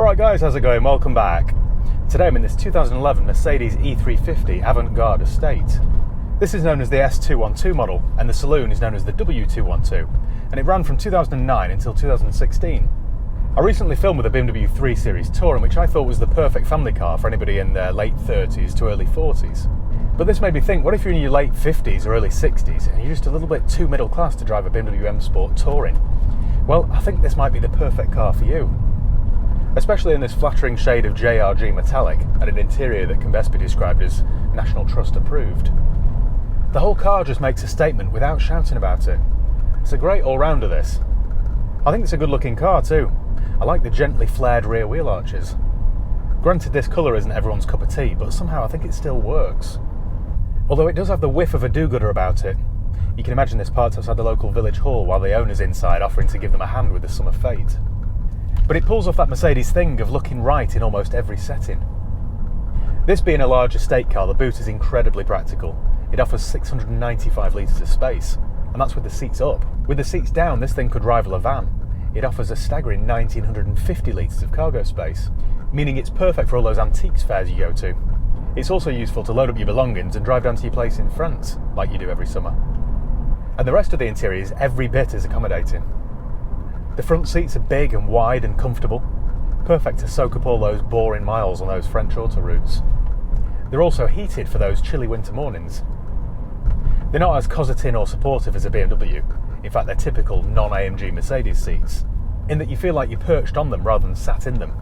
Alright guys, how's it going? Welcome back. Today I'm in this 2011 Mercedes E350 Avant-Garde Estate. This is known as the S212 model, and the saloon is known as the W212, and it ran from 2009 until 2016. I recently filmed with a BMW 3 Series Touring, which I thought was the perfect family car for anybody in their late 30s to early 40s. But this made me think, what if you're in your late 50s or early 60s and you're just a little bit too middle class to drive a BMW M Sport Touring? Well, I think this might be the perfect car for you. Especially in this flattering shade of JRG metallic and an interior that can best be described as National Trust approved. The whole car just makes a statement without shouting about it. It's a great all-rounder, this. I think it's a good looking car too. I like the gently flared rear wheel arches. Granted, this colour isn't everyone's cup of tea, but somehow I think it still works. Although it does have the whiff of a do-gooder about it. You can imagine this parked outside the local village hall while the owner's inside offering to give them a hand with the summer fete. But it pulls off that Mercedes thing of looking right in almost every setting. This being a large estate car, the boot is incredibly practical. It offers 695 litres of space, and that's with the seats up. With the seats down, this thing could rival a van. It offers a staggering 1950 litres of cargo space, meaning it's perfect for all those antiques fairs you go to. It's also useful to load up your belongings and drive down to your place in France, like you do every summer. And the rest of the interior is every bit as accommodating. The front seats are big and wide and comfortable, perfect to soak up all those boring miles on those French autoroutes. They're also heated for those chilly winter mornings. They're not as cosseting or supportive as a BMW. In fact, they're typical non-AMG Mercedes seats, in that you feel like you're perched on them rather than sat in them.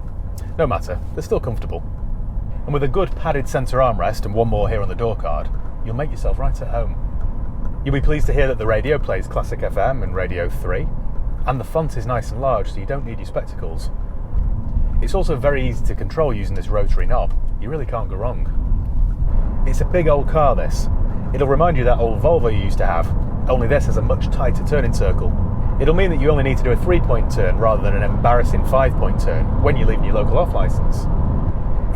No matter, they're still comfortable. And with a good padded centre armrest and one more here on the door card, you'll make yourself right at home. You'll be pleased to hear that the radio plays Classic FM and Radio 3, and the font is nice and large, so you don't need your spectacles. It's also very easy to control using this rotary knob. You really can't go wrong. It's a big old car, this. It'll remind you of that old Volvo you used to have, only this has a much tighter turning circle. It'll mean that you only need to do a 3-point turn rather than an embarrassing 5-point turn when you're leaving your local off-licence.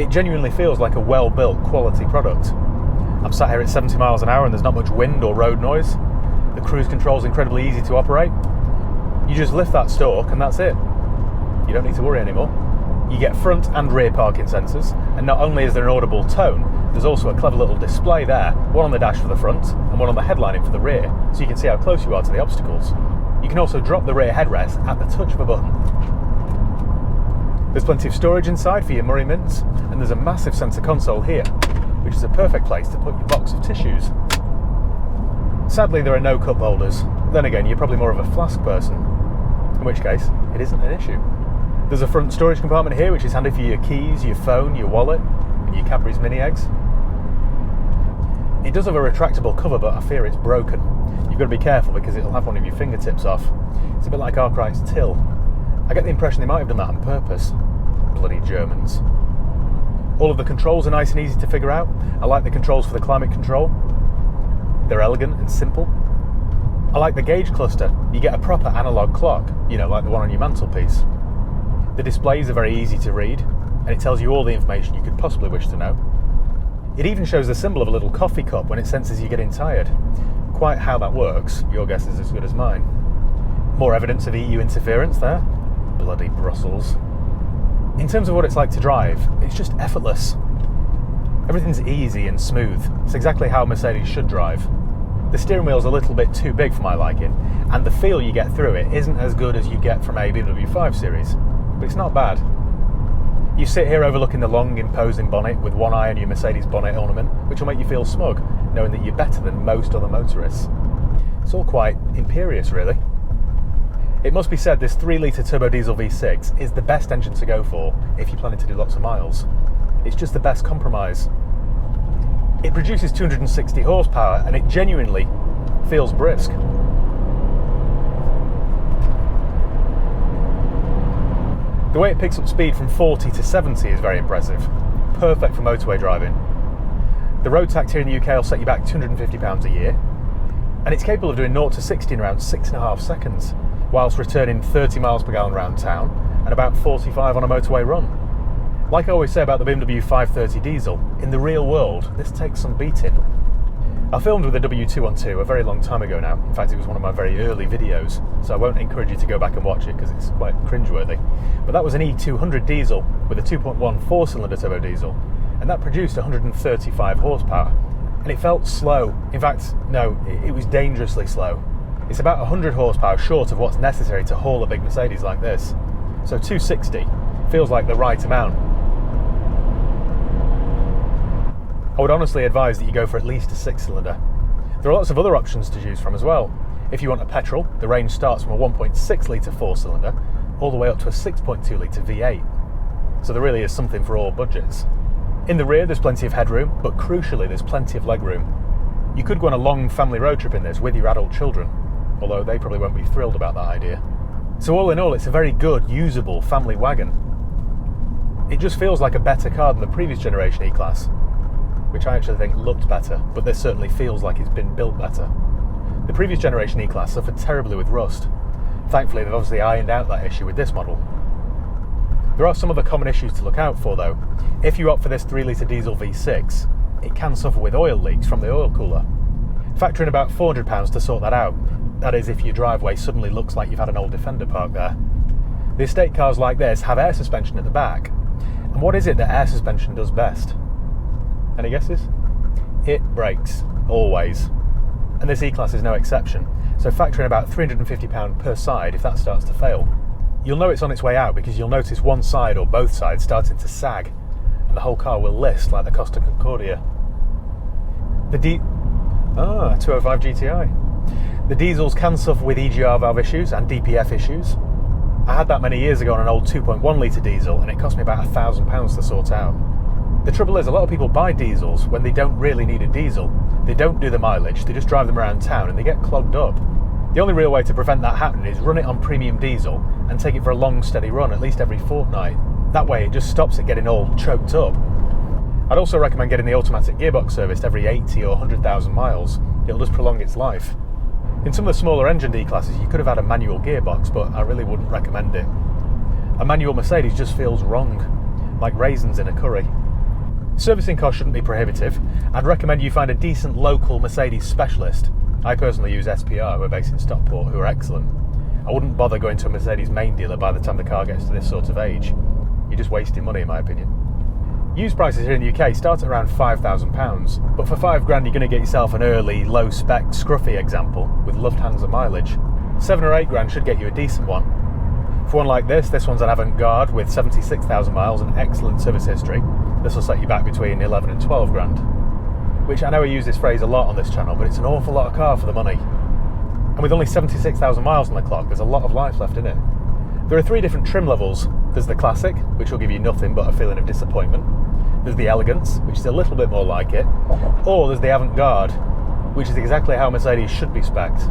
It genuinely feels like a well-built quality product. I'm sat here at 70 miles an hour and there's not much wind or road noise. The cruise control is incredibly easy to operate. You just lift that stalk and that's it. You don't need to worry anymore. You get front and rear parking sensors, and not only is there an audible tone, there's also a clever little display there, one on the dash for the front and one on the headlining for the rear, so you can see how close you are to the obstacles. You can also drop the rear headrest at the touch of a button. There's plenty of storage inside for your Murray mints, and there's a massive centre console here, which is a perfect place to put your box of tissues. Sadly, there are no cup holders. Then again, you're probably more of a flask person, in which case, it isn't an issue. There's a front storage compartment here, which is handy for your keys, your phone, your wallet, and your Cadbury's mini eggs. It does have a retractable cover, but I fear it's broken. You've got to be careful because it'll have one of your fingertips off. It's a bit like Arkwright's till. I get the impression they might have done that on purpose. Bloody Germans. All of the controls are nice and easy to figure out. I like the controls for the climate control. They're elegant and simple. I like the gauge cluster. You get a proper analogue clock, like the one on your mantelpiece. The displays are very easy to read, and it tells you all the information you could possibly wish to know. It even shows the symbol of a little coffee cup when it senses you're getting tired. Quite how that works, your guess is as good as mine. More evidence of EU interference there. Bloody Brussels. In terms of what it's like to drive, it's just effortless. Everything's easy and smooth. It's exactly how Mercedes should drive. The steering wheel's a little bit too big for my liking, and the feel you get through it isn't as good as you get from a BMW 5 Series, but it's not bad. You sit here overlooking the long, imposing bonnet with one eye on your Mercedes bonnet ornament, which will make you feel smug, knowing that you're better than most other motorists. It's all quite imperious, really. It must be said this 3-litre turbo diesel V6 is the best engine to go for if you're planning to do lots of miles. It's just the best compromise. It produces 260 horsepower and it genuinely feels brisk. The way it picks up speed from 40 to 70 is very impressive. Perfect for motorway driving. The road tax here in the UK will set you back £250 a year, and it's capable of doing 0 to 60 in around 6.5 seconds, whilst returning 30 miles per gallon around town and about 45 on a motorway run. Like I always say about the BMW 530 diesel, in the real world, this takes some beating. I filmed with a W212 a very long time ago now. In fact, it was one of my very early videos, so I won't encourage you to go back and watch it because it's quite cringeworthy. But that was an E200 diesel with a 2.1 four-cylinder turbo diesel, and that produced 135 horsepower. And it felt slow. In fact, no, it was dangerously slow. It's about 100 horsepower short of what's necessary to haul a big Mercedes like this. So 260 feels like the right amount. I would honestly advise that you go for at least a 6-cylinder. There are lots of other options to choose from as well. If you want a petrol, the range starts from a 1.6 litre 4-cylinder all the way up to a 6.2 litre V8. So there really is something for all budgets. In the rear there's plenty of headroom, but crucially there's plenty of legroom. You could go on a long family road trip in this with your adult children, although they probably won't be thrilled about that idea. So all in all, it's a very good, usable family wagon. It just feels like a better car than the previous generation E-Class, which I actually think looked better, but this certainly feels like it's been built better. The previous generation E-Class suffered terribly with rust. Thankfully, they've obviously ironed out that issue with this model. There are some other common issues to look out for though. If you opt for this 3-litre diesel V6, it can suffer with oil leaks from the oil cooler. Factor in about £400 to sort that out. That is if your driveway suddenly looks like you've had an old Defender parked there. The estate cars like this have air suspension at the back. And what is it that air suspension does best? Any guesses? It brakes, always. And this E-Class is no exception, so factor in about £350 per side if that starts to fail. You'll know it's on its way out because you'll notice one side or both sides starting to sag, and the whole car will list like the Costa Concordia. The 205 GTI. The diesels can suffer with EGR valve issues and DPF issues. I had that many years ago on an old 2.1 litre diesel and it cost me about £1,000 to sort out. The trouble is, a lot of people buy diesels when they don't really need a diesel. They don't do the mileage, they just drive them around town and they get clogged up. The only real way to prevent that happening is run it on premium diesel and take it for a long, steady run, at least every fortnight. That way it just stops it getting all choked up. I'd also recommend getting the automatic gearbox serviced every 80 or 100,000 miles. It'll just prolong its life. In some of the smaller engine D-classes you could have had a manual gearbox, but I really wouldn't recommend it. A manual Mercedes just feels wrong, like raisins in a curry. Servicing costs shouldn't be prohibitive. I'd recommend you find a decent local Mercedes specialist. I personally use SPR, who are based in Stockport, who are excellent. I wouldn't bother going to a Mercedes main dealer by the time the car gets to this sort of age. You're just wasting money in my opinion. Used prices here in the UK start at around £5,000, but for £5,000 you're going to get yourself an early, low-spec, scruffy example with Lufthansa mileage. £7,000 or £8,000 should get you a decent one. For one like this one's an avant-garde with 76,000 miles and excellent service history. This will set you back between £11,000 and £12,000. Which I know I use this phrase a lot on this channel, but it's an awful lot of car for the money. And with only 76,000 miles on the clock, there's a lot of life left in it. There are 3 different trim levels. There's the Classic, which will give you nothing but a feeling of disappointment. There's the Elegance, which is a little bit more like it. Or there's the Avant-Garde, which is exactly how Mercedes should be spec'd.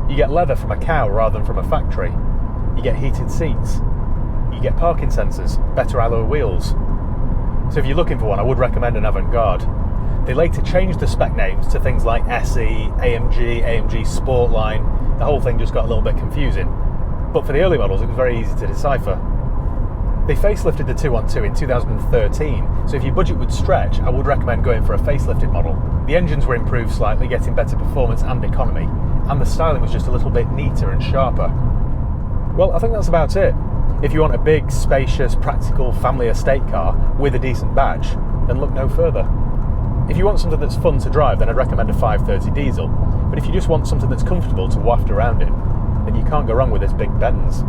You get leather from a cow rather than from a factory. You get heated seats. You get parking sensors, better alloy wheels. So if you're looking for one, I would recommend an Avant-Garde. They later changed the spec names to things like SE, AMG Sportline. The whole thing just got a little bit confusing. But for the early models, it was very easy to decipher. They facelifted the 212 in 2013, so if your budget would stretch, I would recommend going for a facelifted model. The engines were improved slightly, getting better performance and economy, and the styling was just a little bit neater and sharper. Well, I think that's about it. If you want a big, spacious, practical family estate car with a decent badge, then look no further. If you want something that's fun to drive, then I'd recommend a 530 diesel, but if you just want something that's comfortable to waft around in, then you can't go wrong with this big Benz.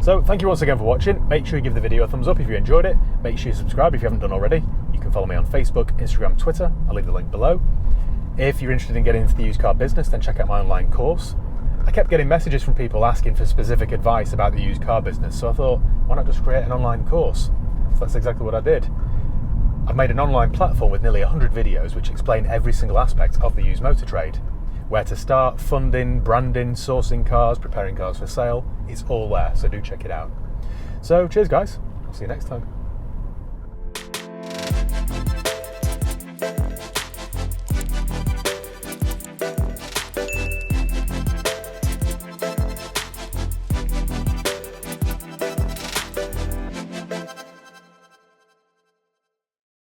So thank you once again for watching. Make sure you give the video a thumbs up if you enjoyed it. Make sure you subscribe if you haven't done already. You can follow me on Facebook, Instagram, Twitter. I'll leave the link below. If you're interested in getting into the used car business, then check out my online course. I kept getting messages from people asking for specific advice about the used car business, so I thought, why not just create an online course? So that's exactly what I did. I've made an online platform with nearly 100 videos which explain every single aspect of the used motor trade. Where to start, funding, branding, sourcing cars, preparing cars for sale. It's all there, so do check it out. So cheers guys, I'll see you next time.